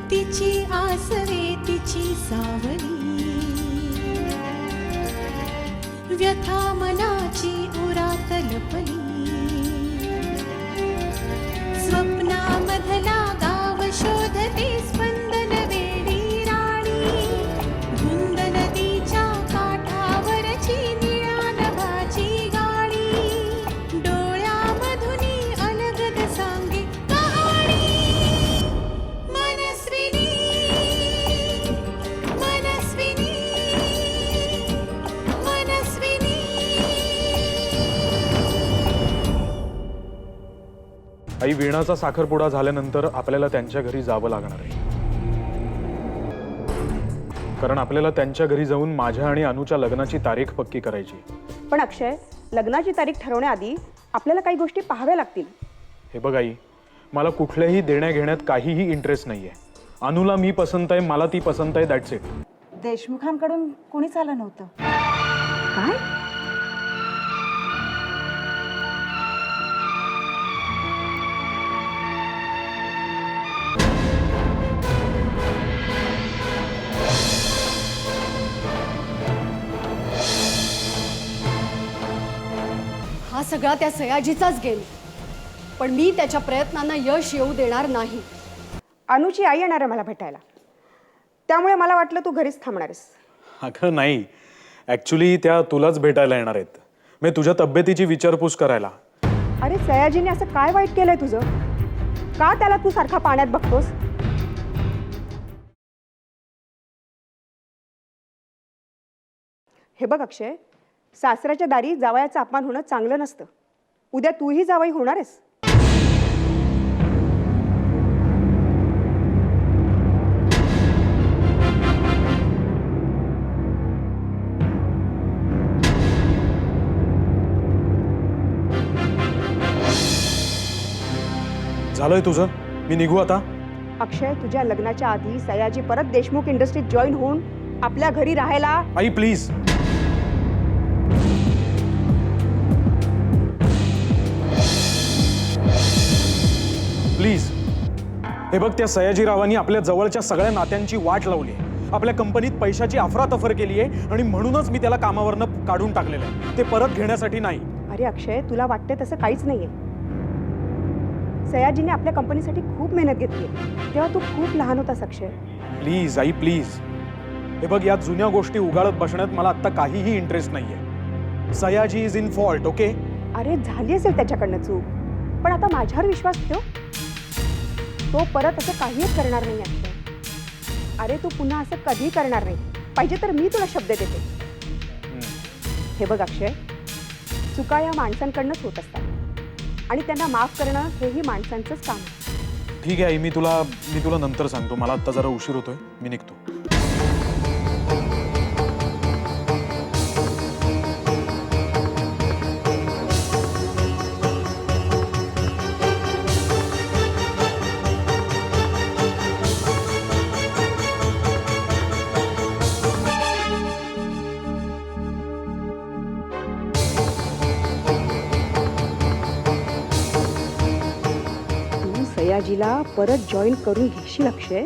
तिची आसवे तिची सावली, व्यथा मनाची उरात लपली, स्वप्नामधला गाव शोधते स्पंदन वेडी राणी, धुंद नदीच्या काठावरची निळ्या नभाची गाणी, डोळ्यामधुनी अलगद सांगे कहाणी, मनस्विनी मनस्विनी मनस्विनी. आई, वीणाचा साखरपुडा झाल्यानंतर आपल्याला त्यांच्या घरी जावं लागणार आहे, कारण आपल्याला त्यांच्या घरी जाऊन माझ्या आणि अनुच्या लग्नाची तारीख पक्की करायची. पण अक्षय, लग्नाची तारीख ठरवण्याआधी आपल्याला काही गोष्टी पाहाव्या लागतील. हे बघ आई, मला कुठल्याही देण्या घेण्यात काहीही इंटरेस्ट नाहीये. अनुला मी पसंत आहे, मला ती पसंत आहे, दॅट्स इट. देशमुखांकडून कोणीच आलं नव्हतं. काय? हा सगळा त्या सयाजीचाच गेम, पण मी त्याच्या प्रयत्नांना यश येऊ देणार नाही. अनुची आई येणार आहे मला भेटायला, त्यामुळे मला वाटलं तू घरीच थांबणार आहेस. अगं नाही, ॲक्च्युली त्या तुलाच भेटायला येणार आहेत, मी तुझ्या तब्येतीची विचारपूस करायला. अरे सयाजीने असं काय वाईट केलंय तुझं? का त्याला तू सारखा पाण्यात बघतोस? हे बघ अक्षय, सासऱ्याच्या दारी जावयाचा अपमान होणं चांगलं नसतं. उद्या तूही जावई होणार आहेस. झालंय तुझं, मी निघू आता. अक्षय, तुझ्या लग्नाच्या आधी सयाजी परत देशमुख इंडस्ट्रीत जॉईन होऊन आपल्या घरी राहायला. आई प्लीज. प्लीज. हे बघ, त्या सयाजीरावांनी आपल्या जवळच्या सगळ्या नात्यांची वाट लावली आहे, आपल्या कंपनीत पैशाची अफरातफर केली आहे, आणि म्हणूनच मी त्याला कामावरनं काढून टाकलेलं आहे, ते परत घेण्यासाठी नाही. अरे अक्षय, तुला वाटते तसं काहीच नाहीये. सयाजीने आपल्या कंपनीसाठी खूप मेहनत घेतली, तेव्हा तू खूप लहान होतास अक्षय. Please I please. हे बघ, या जुन्या गोष्टी उगाळत बसण्यात मला आता काहीही इंटरेस्ट नाहीये. Sayaji is in fault, okay? अरे झाली असेल त्याच्याकडनं चूक, पण आता माझ्यावर विश्वास ठेव, तो परत असं काहीच करणार नाही अक्षय. अरे तू पुन्हा असं कधी करणार नाही, पाहिजे तर मी तुला शब्द देते. हे बघ अक्षय, चुका या माणसांकडनंच होत असतात, आणि त्यांना माफ करणं हेही माणसांचंच काम आहे. ठीक आहे आई, मी तुला नंतर सांगतो. मला आता जरा उशीर होतोय, मी निघतो. सयाजीला परत जॉईन करून घेशील अक्षय,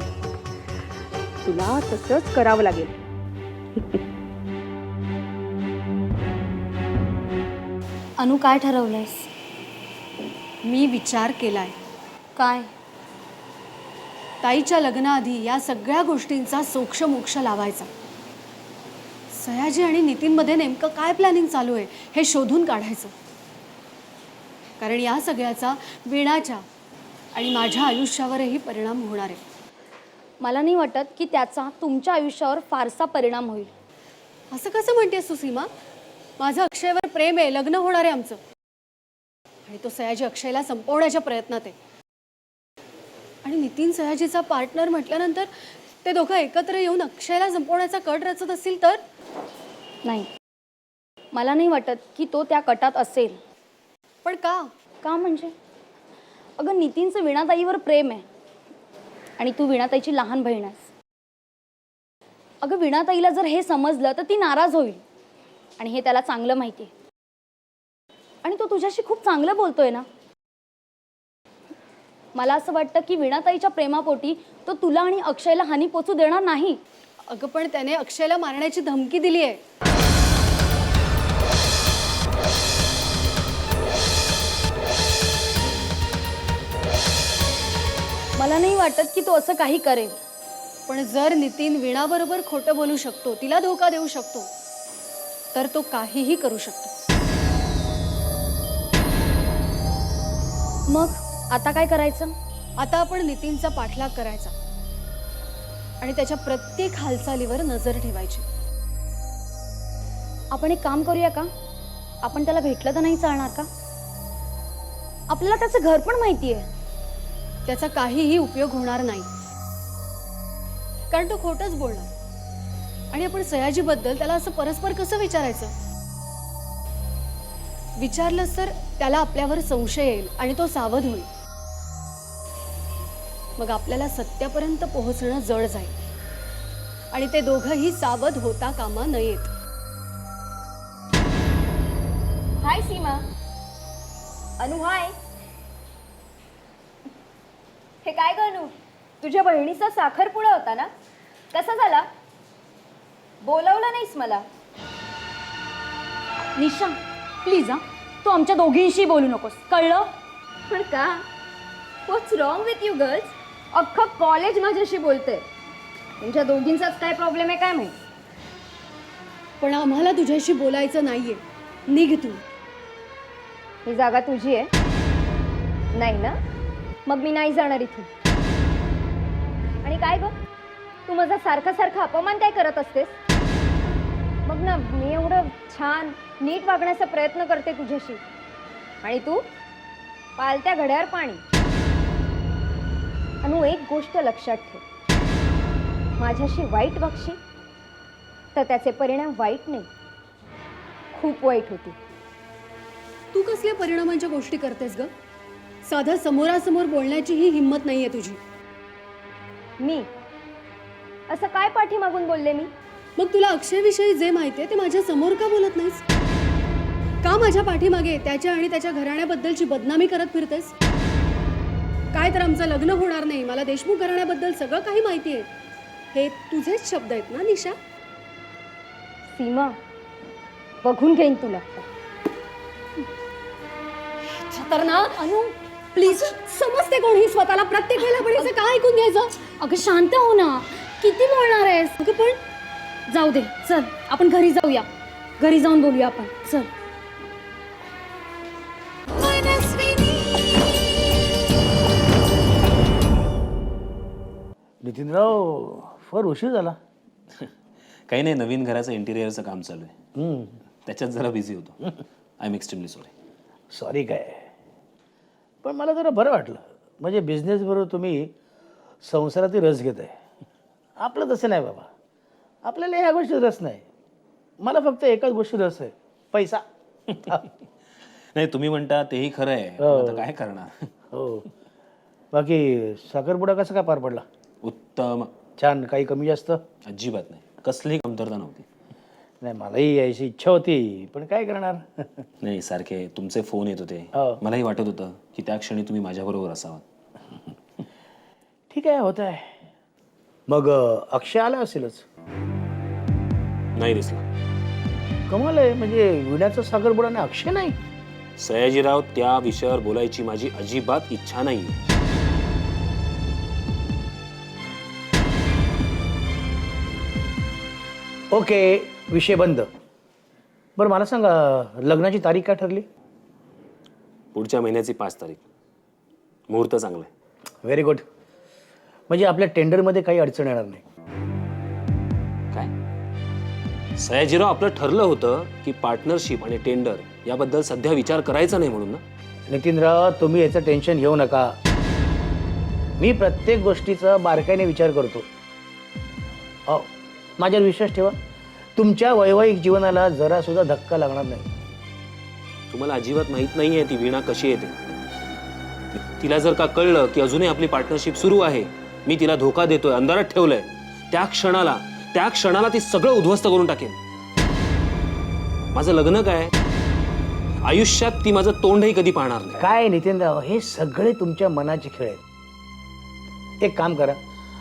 तुला तसंच करावं लागेल. अनु, काय ठरवलंयस? मी विचार केलाय. काय? ताईच्या लग्नाआधी या सगळ्या गोष्टींचा सोक्षमोक्ष लावायचा. सयाजी आणि नितीनमध्ये नेमकं काय प्लॅनिंग चालू आहे हे शोधून काढायचं, कारण या सगळ्याचा वीणाच्या आणि माझ्या आयुष्यावरही परिणाम होणार आहे. मला नाही वाटत की त्याचा तुमच्या आयुष्यावर फारसा परिणाम होईल. असं कसं म्हणतेस तू सीमा? माझं अक्षयवर प्रेम आहे, लग्न होणार आहे आमचं. आणि तो सयाजी अक्षयला संपवण्याच्या प्रयत्नात आहे. आणि नितीन सयाजीचा पार्टनर म्हटल्यानंतर ते दोघं एकत्र येऊन अक्षयला संपवण्याचा कट रचत असतील तर? नाही, मला नाही वाटत की तो त्या कटात असेल. पण का? का म्हणजे? अगं, नितीनचं वीणाताईवर प्रेम आहे आणि तू वीणाताईची लहान बहीण आहेस. अगं, वीणाताईला जर हे समजलं तर ती नाराज होईल आणि हे त्याला चांगलं माहिती आहे. आणि तो तुझ्याशी खूप चांगलं बोलतोय ना. मला असं वाटतं की वीणाताईच्या प्रेमापोटी तो तुला आणि अक्षयला हानी पोचू देणार नाही. अगं, पण त्याने अक्षयला मारण्याची धमकी दिली आहे. मला नाही वाटत की तो असं काही करेल. पण जर नितीन वीणाबरोबर खोटं बोलू शकतो, तिला धोका देऊ शकतो, तर तो काहीही करू शकतो. मग आता काय करायचं? आता आपण नितीनचा पाठलाग करायचा आणि त्याच्या प्रत्येक हालचालीवर नजर ठेवायची. आपण एक काम करूया का? आपण त्याला भेटलं तर नाही चालणार का? आपल्याला त्याचं घर पण माहिती आहे. त्याचा काहीही उपयोग होणार नाही, कारण तो खोटंच बोलणार. आणि आपण सयाजीबद्दल त्याला असं परस्पर कसं विचारायचं? विचारलंच तर त्याला आपल्यावर संशय येईल आणि तो सावध होईल. मग आपल्याला सत्यापर्यंत पोहोचणं जड जाईल आणि ते दोघंही सावध होता कामा नयेत. हाय सीमा. अनु, हाय. हे काय ग अनु? तुझ्या बहिणीचा साखरपुडा होता ना? कसा झाला? बोलावलं नाहीस मला. निशा, प्लीज हा, तू आमच्या दोघींशी बोलू नकोस, कळलं? पण का? व्हॉट्स रॉंग विथ यू गर्ल्स? अख्खं कॉलेज माझ्याशी बोलते. तुमच्या दोघींचाच काय प्रॉब्लेम आहे काय माहिती? पण आम्हाला तुझ्याशी बोलायचं नाहीये, निघ तू. ही जागा तुझी आहे नाही ना? मग मी नाही जाणार इथून. आणि काय ग, तू माझा सारखा सारखा अपमान काय करत असतेस? मग ना, मी एवढं छान नीट वागण्याचा प्रयत्न करते तुझ्याशी आणि तू पालत्या घड्यावर पाणी. अनु, एक गोष्ट लक्षात ठेव, माझ्याशी वाईट वागशी तर त्याचे परिणाम वाईट नाही, खूप वाईट होती. तू कसल्या परिणामांच्या गोष्टी करतेस ग? साधा समोरासमोर बोलण्याची ही हिंमत नाहीये तुझी. मी असं काय पाठीमागून बोलले मी? मग तुला अक्षयविषयी जे माहितीये ते माझ्या समोर का बोलत नाहीस? का माझ्या पाठीमागे त्याच्या आणि त्याच्या घराण्याबद्दलची बदनामी करत फिरतेस? काय तर आमचं लग्न होणार नाही, मला देशमुख घराण्याबद्दल सगळं काही माहिती आहे, हे तुझेच शब्द आहेत ना निशा? सीमा, बघून घेईन तुला. तर ना अनु, प्लीज, समजते कोण ही स्वतःला? प्रत्येक वेळेला आपण याचं काय ऐकून घ्यायचं? अगं शांत हो ना, किती बोलणार आहेस? अगं पण जाऊ दे, चल आपण घरी जाऊया, घरी जाऊन बोलूया आपण, चल. नितीनराव, फार उशीर झाला. काही नाही, नवीन घराचं इंटिरियरचं काम चालू आहे, त्याच्यात जरा बिझी होतो. I am extremely sorry. Sorry काय, पण मला जरा बरं वाटलं. म्हणजे बिझनेसबरोबर तुम्ही संसारातील रस घेत आहे. आपलं तसं नाही बाबा, आपल्याला ह्या गोष्टीत रस नाही. मला फक्त एकाच गोष्टीत रस आहे, पैसा. नाही, तुम्ही म्हणता तेही खरं आहे, आता काय करणार. हो. बाकी साखरपुडा कसा काय पार पडला? उत्तम. छान. काही कमी जास्त? अजिबात नाही, कसलीही कमतरता नव्हती. नाही, मलाही यायची इच्छा होती, पण काय करणार. नाही, सारखे तुमचे फोन येत होते, हो. मलाही वाटत होतं की त्या क्षणी तुम्ही माझ्याबरोबर असावात. ठीक आहे, होत आहे. मग अक्षय आला असेलच? नाही दिसला. कमाल आहे, म्हणजे विण्याचा साखरपुडा नाही, अक्षय नाही. सयाजीराव, त्या विषयावर बोलायची माझी अजिबात इच्छा नाही. ओके, विषय बंद. बरं, मला सांगा, लग्नाची तारीख काय ठरली? पुढच्या महिन्याची 5 तारीख. मुहूर्त चांगला आहे. Very good. म्हणजे आपल्या टेंडरमध्ये काही अडचण येणार नाही. काय सयाजीराव, आपलं ठरलं होतं की पार्टनरशिप आणि टेंडर याबद्दल सध्या विचार करायचा नाही म्हणून ना? नितीनराव, तुम्ही याचं टेन्शन घेऊ नका. मी प्रत्येक गोष्टीचा बारकाईने विचार करतो. अहो, माझ्यावर विश्वास ठेवा. तुमच्या वैवाहिक जीवनाला जरा सुद्धा धक्का लागणार नाही. तुम्हाला अजिबात माहित नाहीये ती वीणा कशी येते. तिला जर का कळलं की अजूनही आपली पार्टनरशिप सुरू आहे, मी तिला धोका देतोय, अंधारात ठेवलंय, त्या क्षणाला ती सगळं उद्ध्वस्त करून टाकेल. माझं लग्न काय, आयुष्यात ती माझं तोंडही कधी पाहणार नाही. काय नितीनराव, हे सगळे तुमच्या मनाचे खेळ आहेत. एक काम करा,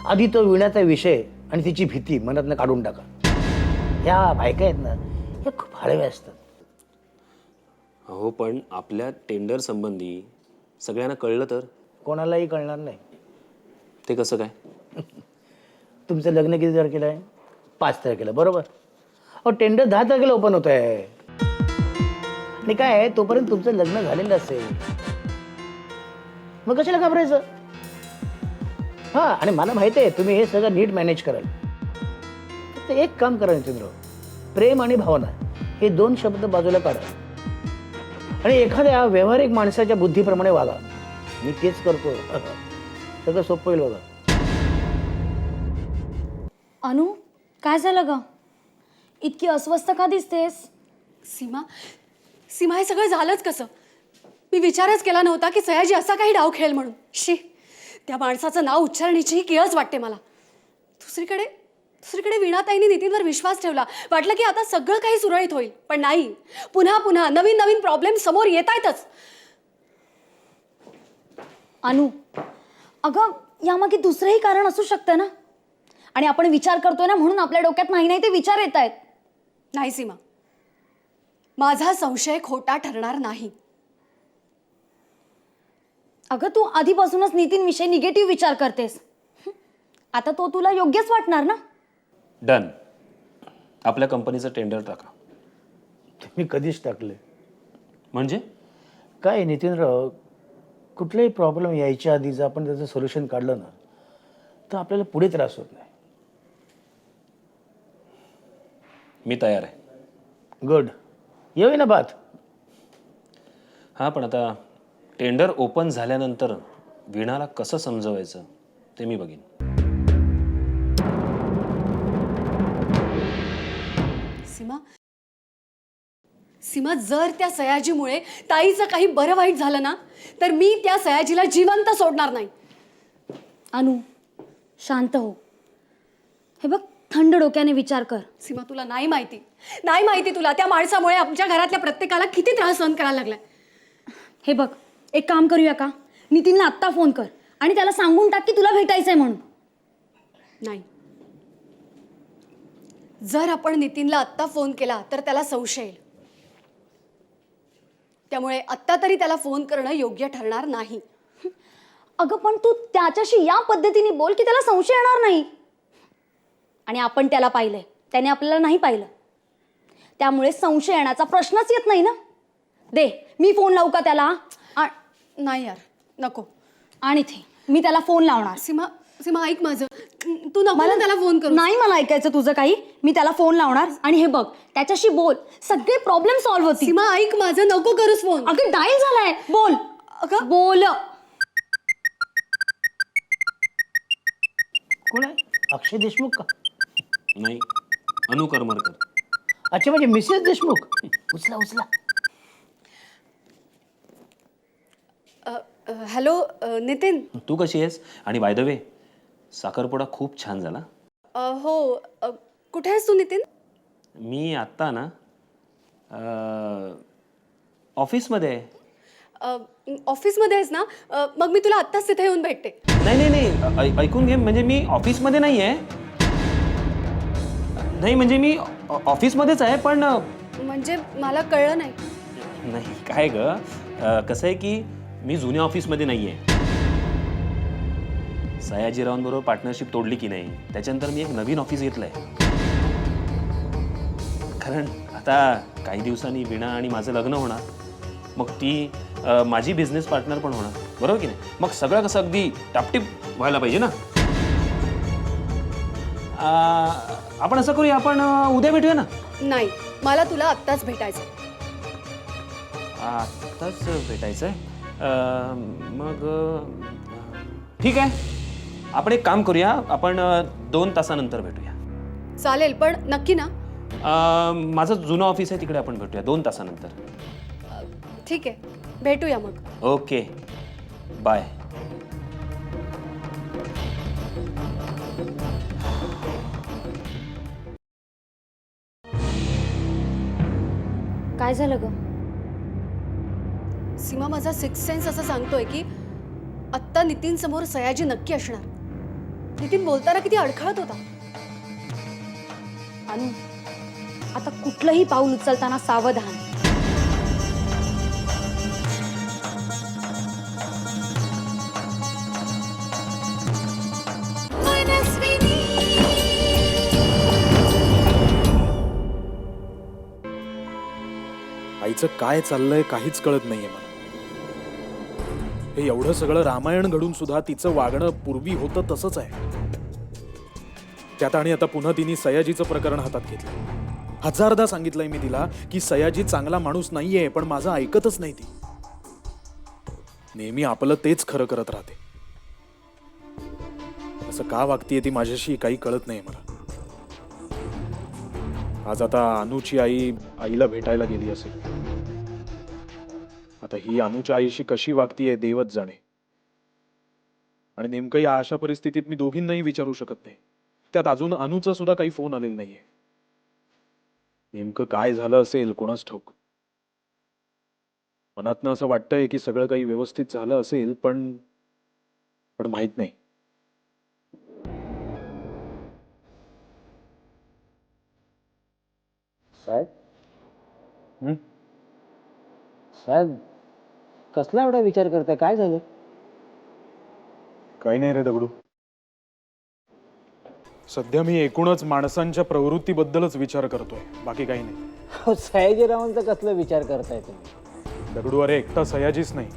आधी तो विण्याचा विषय आणि तिची भीती मनातनं काढून टाका. ह्या बायका आहेत ना, ह्या खूप हळव्या असतात. हो, पण आपल्या टेंडर संबंधी सगळ्यांना कळलं तर? कोणालाही कळणार नाही. ते कसं काय? तुमचं लग्न किती तारखेला आहे? 5 तारखेला, बरोबर. अहो, टेंडर 10 तारखेला ओपन होत आहे. आणि काय आहे, तोपर्यंत तुमचं लग्न झालेलं असेल, मग कशाला घाबरायचं? हा, आणि मला माहिती आहे तुम्ही हे सगळं नीट मॅनेज कराल. फक्त एक काम करा नितीनराव, प्रेम आणि भावना हे 2 शब्द बाजूला काढा आणि एखाद्या व्यावहारिक माणसाच्या बुद्धीप्रमाणे वागा. मी तेच करतो. सगळं सोपं होईल बघा. अनु, काय झालं ग? इतकी अस्वस्थ का दिसतेस? सीमा, हे सगळं झालंच कसं? मी विचारच केला नव्हता की सयाजी असा काही डाव खेळ म्हणून. शी, त्या माणसाचं नाव उच्चारण्याची किळच वाटते मला. दुसरीकडे वीणाताईंनी नितीनवर विश्वास ठेवला. वाटलं की आता सगळं काही सुरळीत होईल, पण नाही. पुन्हा नवीन प्रॉब्लेम समोर येत आहेतच. अनु, अगं यामागे दुसरंही कारण असू शकतं ना. आणि आपण विचार करतोय ना म्हणून आपल्या डोक्यात नाही ते विचार येत आहेत. नाही सीमा, माझा संशय खोटा ठरणार नाही. अगं तू आधीपासूनच नितीनविषयी निगेटिव्ह विचार करतेस. आता तो तुला योग्यच वाटणार ना. डन. आपल्या कंपनीचं टेंडर टाका. तुम्ही कधीच टाकले? म्हणजे काय नितीनराव, कुठलाही प्रॉब्लेम यायच्या आधी जर आपण त्याचं सोल्युशन काढलं ना, तर आपल्याला पुढे त्रास होत नाही. मी तयार आहे. गुड. येऊ ना बात. हां, पण आता टेंडर ओपन झाल्यानंतर वीणाला कसं समजवायचं ते मी बघीन. सीमा, जर त्या सयाजीमुळे ताईचं काही बरं वाईट झालं ना, तर मी त्या सयाजीला जिवंत सोडणार नाही. अनु, शांत हो. हे बघ, थंड डोक्याने विचार कर. सीमा, तुला नाही माहिती तुला त्या माणसामुळे आमच्या घरातल्या प्रत्येकाला किती त्रास सहन करायला लागलाय. हे बघ, एक काम करूया का? नितीनला आत्ता फोन कर आणि त्याला सांगून टाक की तुला भेटायचंय म्हणून. नाही, जर आपण नितीनला आत्ता फोन केला तर त्याला संशय येईल. त्यामुळे आत्ता तरी त्याला फोन करणं योग्य ठरणार नाही. अगं पण तू त्याच्याशी या पद्धतीने बोल की त्याला संशय येणार नाही. आणि आपण त्याला पाहिलंय, त्याने आपल्याला नाही पाहिलं, त्यामुळे संशय येण्याचा प्रश्नच येत नाही ना. दे, मी फोन लावू का त्याला? नाही यार, नको. आणि ते मी त्याला फोन लावणार. सीमा, ऐक माझं. तू नको मला त्याला फोन करू. नाही मला ऐकायचं तुझं काही. मी त्याला फोन लावणार आणि हे बघ, त्याच्याशी बोल, सगळे प्रॉब्लेम सॉल्व्ह होतील. सीमा, ऐक माझं, नको करूस फोन. अगं डायल झालाय, बोल. अगं बोल. कोण आहे? अक्षय देशमुख का? नाही, अनु करमरकर. अच्छा, म्हणजे मिसेस देशमुख. उचला. हॅलो नितीन. तू कशी आहेस? आणि बाय द वे, साखरपुडा खूप छान झाला. हो, कुठे आहेस तू नितीन? मी आत्ता ना ऑफिसमध्ये आहे. ऑफिसमध्ये आहेस ना? मग मी तुला आत्ताच तिथे येऊन भेटते. नाही, ऐकून घे. म्हणजे मी ऑफिसमध्ये नाही आहे. नाही, म्हणजे मी ऑफिसमध्येच आहे, पण म्हणजे मला कळलं नाही. नाही काय ग, कसं आहे की मी जुन्या ऑफिसमध्ये नाही आहे. सयाजीरावांबरोबर पार्टनरशिप तोडली की नाही, त्याच्यानंतर मी एक नवीन ऑफिस घेतलंय. कारण आता काही दिवसांनी वीणा आणि माझं लग्न होणार, मग ती माझी बिझनेस पार्टनर पण होणार. बरोबर की नाही? मग सगळं कसं अगदी टापटीप व्हायला पाहिजे ना. आपण असं करूया, आपण उद्या भेटूया ना. नाही, मला तुला आत्ताच भेटायचं. आत्ताच भेटायचंय. मग ठीक आहे, आपण एक काम करूया, आपण 2 तासानंतर भेटूया. चालेल, पण नक्की ना? माझं जुनं ऑफिस आहे, तिकडे आपण भेटूया 2 तासानंतर. ठीक आहे, भेटूया मग. Okay, bye. काय झालं ग? सीमा, माझा सिक्स सेन्स असं सांगतोय की आत्ता नितीन समोर सयाजी नक्की असणार. नितीन बोलताना किती अडखळत होता. अनु, आता कुठलंही पाऊल उचलताना सावधान. मनस्विनी आईचं काय चाललंय काहीच कळत नाहीये मला. हे एवढं सगळं रामायण घडून सुद्धा तिचं वागणं पूर्वी होतं तसंच आहे. त्यात आणि आता पुन्हा तिने सयाजीचं प्रकरण हातात घेतलं. 1000दा सांगितलंय मी तिला की सयाजी चांगला माणूस नाहीये, पण माझं ऐकतच नाही ती. नेहमी आपलं तेच खरं करत राहते. असं का वागतीये ती माझ्याशी काही कळत नाही मला. आज आता अनुची आई आईला भेटायला गेली असेल. आता ही अनुच्या आईशी कशी वागतीये देवच जाणे. आणि नेमकं या अशा परिस्थितीत मी दोघींनाही विचारू शकत नाही. त्यात अजून अनुचा सुद्धा काही फोन आलेला नाहीये. नेमकं काय झालं असेल कोणास ठाऊक. मनातनं असं वाटतंय की सगळं काही व्यवस्थित झालं असेल, पण माहित नाही. साहेब साहेब कसला एवढा विचार करताय? काय झालं? काही नाही रे दगडू. सध्या मी एकूणच माणसांच्या प्रवृत्तीबद्दलच विचार करतोय, बाकी काही नाही. सयाजीरावांचा कसला विचार करताय तुम्ही? दगडू, अरे एकटा सयाजीच नाही,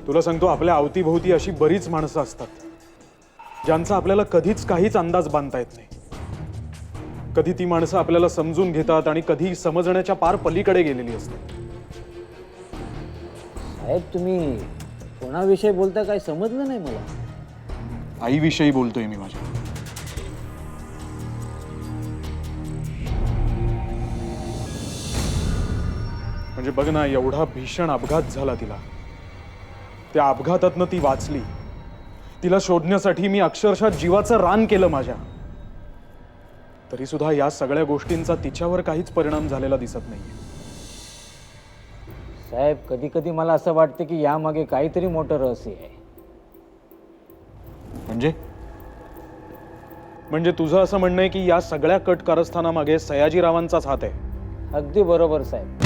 तुला सांगतो आपल्या अवतीभोवती अशी बरीच माणसं असतात ज्यांचा आपल्याला कधीच काहीच अंदाज बांधता येत नाही. कधी ती माणसं आपल्याला समजून घेतात आणि कधी समजण्याच्या पार पलीकडे गेलेली असतात. साहेब तुम्ही कोणाविषयी बोलता काय समजलं नाही मला. आईविषयी बोलतोय मी माझ्या. म्हणजे बघ ना, एवढा भीषण अपघात झाला तिला. त्या अपघातातनं ती वाचली. तिला शोधण्यासाठी मी अक्षरशः जीवाचं रान केलं माझ्या. तरी सुद्धा या सगळ्या गोष्टींचा तिच्यावर काहीच परिणाम झालेला दिसत नाहीये. साहेब कधी कधी मला असं वाटतं की यामागे काहीतरी मोठं रहस्य आहे. म्हणजे तुझं असं म्हणणं आहे की या सगळ्या कट कारस्थानामागे सयाजीरावांचाच हात आहे? अगदी बरोबर साहेब.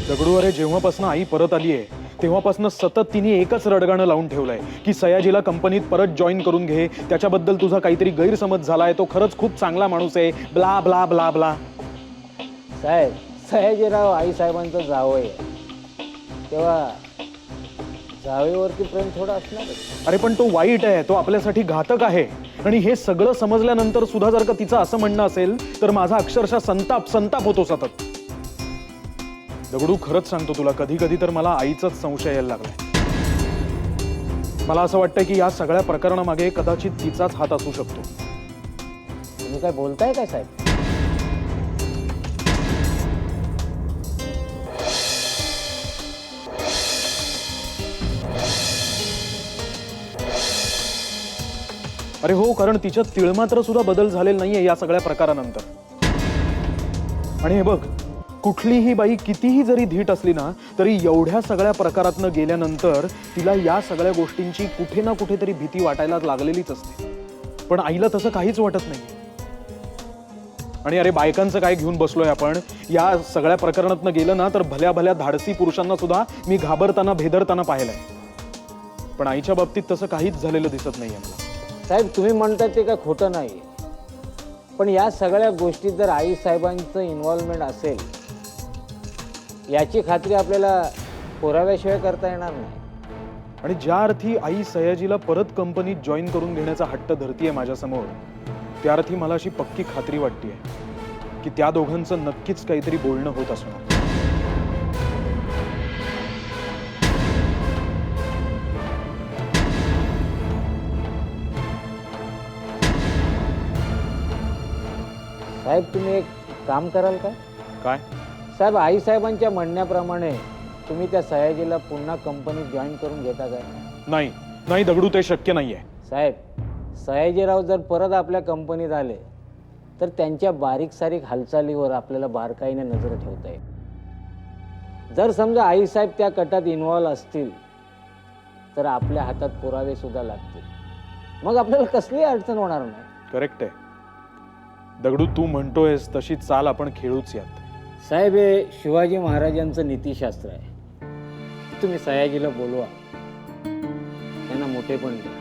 दगडू, अरे जेव्हापासून आई परत आली आहे तेव्हापासून सतत तिने एकच रडगाणं लावून ठेवलंय की सयाजीला कंपनीत परत जॉईन करून घे, त्याच्याबद्दल तुझा काहीतरी गैरसमज झालाय, तो खरंच खूप चांगला माणूस आहे, ब्ला ब्ला ब्ला ब्ला. साहेब सयाजीराव आई साहेबांचा जावई आहे, तेव्हा जावेवरती प्रेम थोडं असणार. अरे पण तो वाईट आहे, तो आपल्यासाठी घातक आहे. आणि हे सगळं समजल्यानंतर सुद्धा जर का तिचं असं म्हणणं असेल तर माझा अक्षरशः संताप होतो सतत. दगडू, खरंच सांगतो तुला, कधी कधी तर मला आईचाच संशय यायला लागलाय. मला असं वाटतंय की या सगळ्या प्रकरणामागे कदाचित तिचाच हात असू शकतो. तुम्ही काय बोलताय काय साहेब? अरे हो, कारण तिच्यात तिळमात्र सुद्धा बदल झालेला नाहीये या सगळ्या प्रकारानंतर. आणि हे बघ, कुठलीही बाई कितीही जरी धीट असली ना तरी एवढ्या सगळ्या प्रकारातनं गेल्यानंतर तिला या सगळ्या गोष्टींची कुठे ना कुठेतरी भीती वाटायला लागलेलीच असते. पण आईला तसं काहीच वाटत नाही. आणि अरे बायकांचं काय घेऊन बसलोय आपण. या सगळ्या प्रकरणातनं गेलं ना तर भल्या भल्या धाडसी पुरुषांना सुद्धा मी घाबरताना भेदरताना पाहिलंय. पण आईच्या बाबतीत तसं काहीच झालेलं दिसत नाहीये मला. साहेब तुम्ही म्हणताय ते काय खोटं नाही. पण या सगळ्या गोष्टीत जर आई साहेबांचं इन्व्हॉल्वमेंट असेल याची खात्री आपल्याला पुराव्याशिवाय करता येणार नाही. आणि ज्या अर्थी आई सयाजीला परत कंपनीत जॉईन करून घेण्याचा हट्ट धरतीये माझ्यासमोर, त्या अर्थी मला अशी पक्की खात्री वाटतेय की त्या दोघांचं नक्कीच काहीतरी बोलणं होत असणार. साहेब तुम्ही एक काम कराल का? काय? साहेब आई साहेबांच्या म्हणण्याप्रमाणे तुम्ही त्या सयाजीला पुन्हा कंपनीत जॉईन करून घेता काय? नाही नाही दगडू, ते शक्य नाहीये. साहेब सयाजीराव जर परत आपल्या कंपनीत आले तर त्यांच्या बारीक सारीक हालचालीवर आपल्याला बारकाईने नजर ठेवता येईल. जर समजा आई साहेब त्या कटात इन्व्हॉल्व असतील तर आपल्या हातात पुरावे सुद्धा लागतील. मग आपल्याला कसलीही अडचण होणार नाही. करेक्ट आहे दगडू, तू म्हणतोयस तशी चाल आपण खेळूच यात. साहेब हे शिवाजी महाराजांचं नीतिशास्त्र आहे. तुम्ही सयाजीला बोलवा, त्यांना मोठेपण द्या,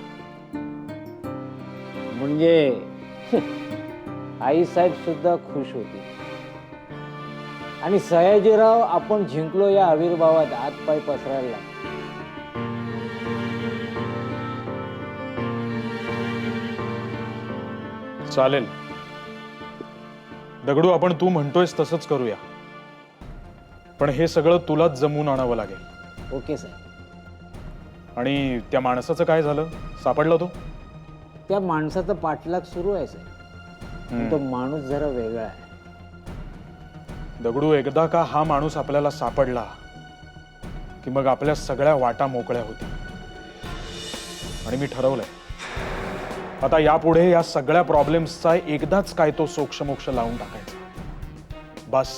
म्हणजे आई साहेब सुद्धा खुश होती आणि सयाजीराव आपण जिंकलो या आविर्भावात हातपाय पसरायला लागले. चालेल दगडू, आपण तू म्हणतोयस तसंच करूया, पण हे सगळं तुलाच जमवून आणावं लागेल. ओके साहेब. आणि त्या माणसाचं काय झालं? सापडला तो? त्या माणसाचा पाठलाग सुरू आहे साहेब, पण तो माणूस जरा वेगळा आहे. दगडू, एकदा का हा माणूस आपल्याला सापडला की मग आपल्या सगळ्या वाटा मोकळ्या होतील. आणि मी ठरवलंय आता यापुढे या सगळ्या प्रॉब्लेम्सचा एकदाच काय तो सोक्षमोक्ष लावून टाकायचा. बस.